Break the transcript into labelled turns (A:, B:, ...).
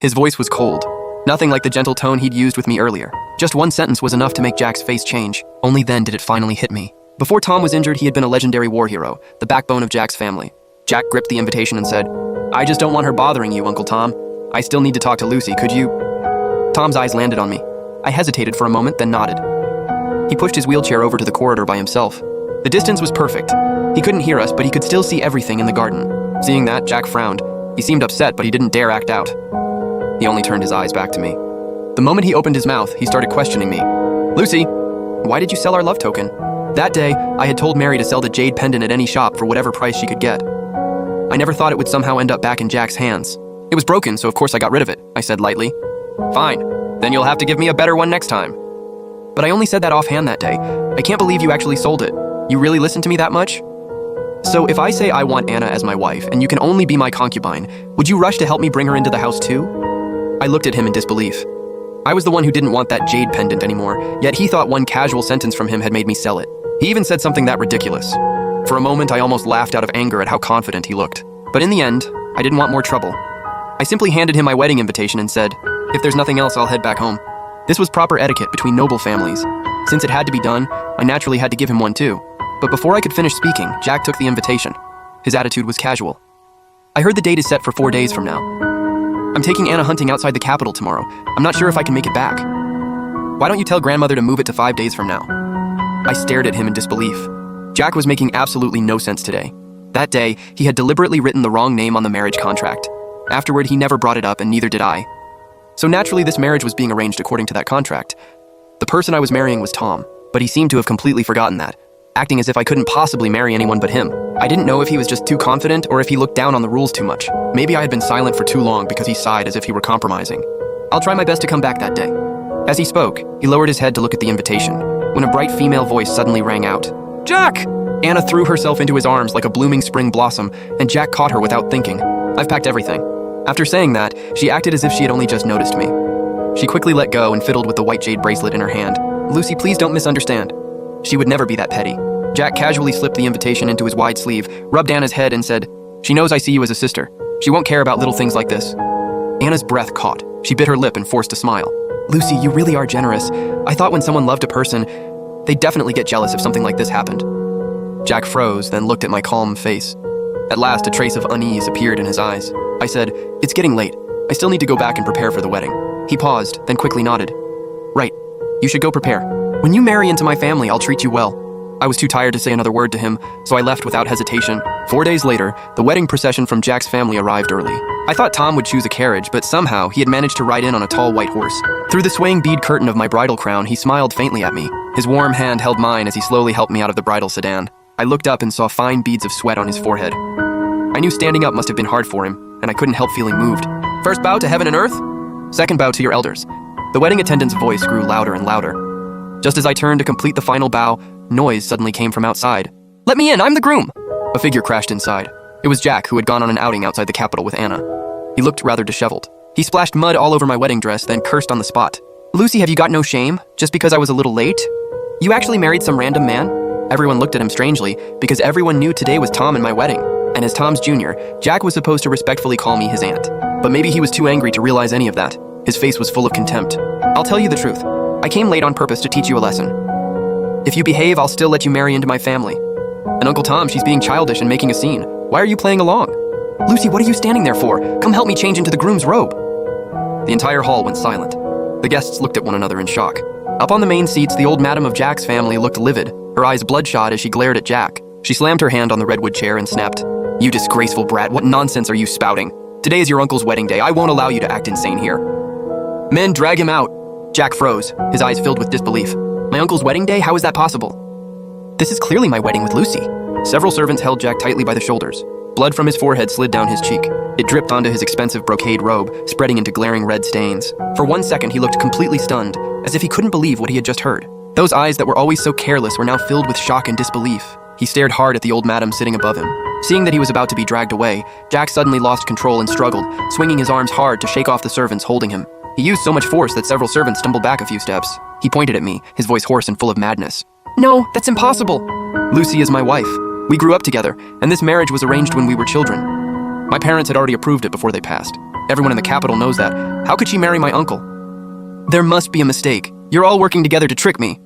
A: His voice was cold, nothing like the gentle tone he'd used with me earlier. Just one sentence was enough to make Jack's face change. Only then did it finally hit me. Before Tom was injured, he had been a legendary war hero, the backbone of Jack's family. Jack gripped the invitation and said, "I just don't want her bothering you, Uncle Tom. I still need to talk to Lucy, could you?" Tom's eyes landed on me. I hesitated for a moment, then nodded. He pushed his wheelchair over to the corridor by himself. The distance was perfect. He couldn't hear us, but he could still see everything in the garden. Seeing that, Jack frowned. He seemed upset, but he didn't dare act out. He only turned his eyes back to me. The moment he opened his mouth, he started questioning me. "Lucy, why did you sell our love token?" That day, I had told Mary to sell the jade pendant at any shop for whatever price she could get. I never thought it would somehow end up back in Jack's hands. It was broken, so of course I got rid of it, I said lightly. "Fine, then you'll have to give me a better one next time." But I only said that offhand that day. I can't believe you actually sold it. You really listened to me that much? So if I say I want Anna as my wife, and you can only be my concubine, would you rush to help me bring her into the house too? I looked at him in disbelief. I was the one who didn't want that jade pendant anymore, yet he thought one casual sentence from him had made me sell it. He even said something that ridiculous. For a moment, I almost laughed out of anger at how confident he looked. But in the end, I didn't want more trouble. I simply handed him my wedding invitation and said, "If there's nothing else, I'll head back home." This was proper etiquette between noble families. Since it had to be done, I naturally had to give him one too. But before I could finish speaking, Jack took the invitation. His attitude was casual. "I heard the date is set for 4 days from now. I'm taking Anna hunting outside the capital tomorrow. I'm not sure if I can make it back. Why don't you tell grandmother to move it to 5 days from now?" I stared at him in disbelief. Jack was making absolutely no sense today. That day, he had deliberately written the wrong name on the marriage contract. Afterward, he never brought it up, and neither did I. So naturally, this marriage was being arranged according to that contract. The person I was marrying was Tom, but he seemed to have completely forgotten that, acting as if I couldn't possibly marry anyone but him. I didn't know if he was just too confident or if he looked down on the rules too much. Maybe I had been silent for too long because he sighed as if he were compromising. "I'll try my best to come back that day." As he spoke, he lowered his head to look at the invitation, when a bright female voice suddenly rang out. "Jack!" Anna threw herself into his arms like a blooming spring blossom, and Jack caught her without thinking. "I've packed everything." After saying that, she acted as if she had only just noticed me. She quickly let go and fiddled with the white jade bracelet in her hand. "Lucy, please don't misunderstand. She would never be that petty." Jack casually slipped the invitation into his wide sleeve, rubbed Anna's head, and said, "She knows I see you as a sister. She won't care about little things like this." Anna's breath caught. She bit her lip and forced a smile. "Lucy, you really are generous. I thought when someone loved a person, they'd definitely get jealous if something like this happened." Jack froze, then looked at my calm face. At last, a trace of unease appeared in his eyes. I said, "It's getting late. I still need to go back and prepare for the wedding." He paused, then quickly nodded. "Right. You should go prepare. When you marry into my family, I'll treat you well." I was too tired to say another word to him, so I left without hesitation. 4 days later, the wedding procession from Jack's family arrived early. I thought Tom would choose a carriage, but somehow he had managed to ride in on a tall white horse. Through the swaying bead curtain of my bridal crown, he smiled faintly at me. His warm hand held mine as he slowly helped me out of the bridal sedan. I looked up and saw fine beads of sweat on his forehead. I knew standing up must have been hard for him, and I couldn't help feeling moved. "First bow to heaven and earth. Second bow to your elders." The wedding attendant's voice grew louder and louder. Just as I turned to complete the final bow, noise suddenly came from outside. "Let me in, I'm the groom!" A figure crashed inside. It was Jack, who had gone on an outing outside the capital with Anna. He looked rather disheveled. He splashed mud all over my wedding dress, then cursed on the spot. "Lucy, have you got no shame? Just because I was a little late? You actually married some random man?" Everyone looked at him strangely, because everyone knew today was Tom and my wedding. And as Tom's junior, Jack was supposed to respectfully call me his aunt. But maybe he was too angry to realize any of that. His face was full of contempt. "I'll tell you the truth. I came late on purpose to teach you a lesson. If you behave, I'll still let you marry into my family. And Uncle Tom, she's being childish and making a scene. Why are you playing along? Lucy, what are you standing there for? Come help me change into the groom's robe." The entire hall went silent. The guests looked at one another in shock. Up on the main seats, the old madam of Jack's family looked livid, her eyes bloodshot as she glared at Jack. She slammed her hand on the redwood chair and snapped, "You disgraceful brat, what nonsense are you spouting? Today is your uncle's wedding day. I won't allow you to act insane here." "Men, drag him out." Jack froze, his eyes filled with disbelief. "My uncle's wedding day? How is that possible?" "This is clearly my wedding with Lucy." Several servants held Jack tightly by the shoulders. Blood from his forehead slid down his cheek. It dripped onto his expensive brocade robe, spreading into glaring red stains. For 1 second, he looked completely stunned, as if he couldn't believe what he had just heard. Those eyes that were always so careless were now filled with shock and disbelief. He stared hard at the old madam sitting above him. Seeing that he was about to be dragged away, Jack suddenly lost control and struggled, swinging his arms hard to shake off the servants holding him. He used so much force that several servants stumbled back a few steps. He pointed at me, his voice hoarse and full of madness. "No, that's impossible. Lucy is my wife. We grew up together, and this marriage was arranged when we were children. My parents had already approved it before they passed. Everyone in the capital knows that. How could she marry my uncle? There must be a mistake. You're all working together to trick me.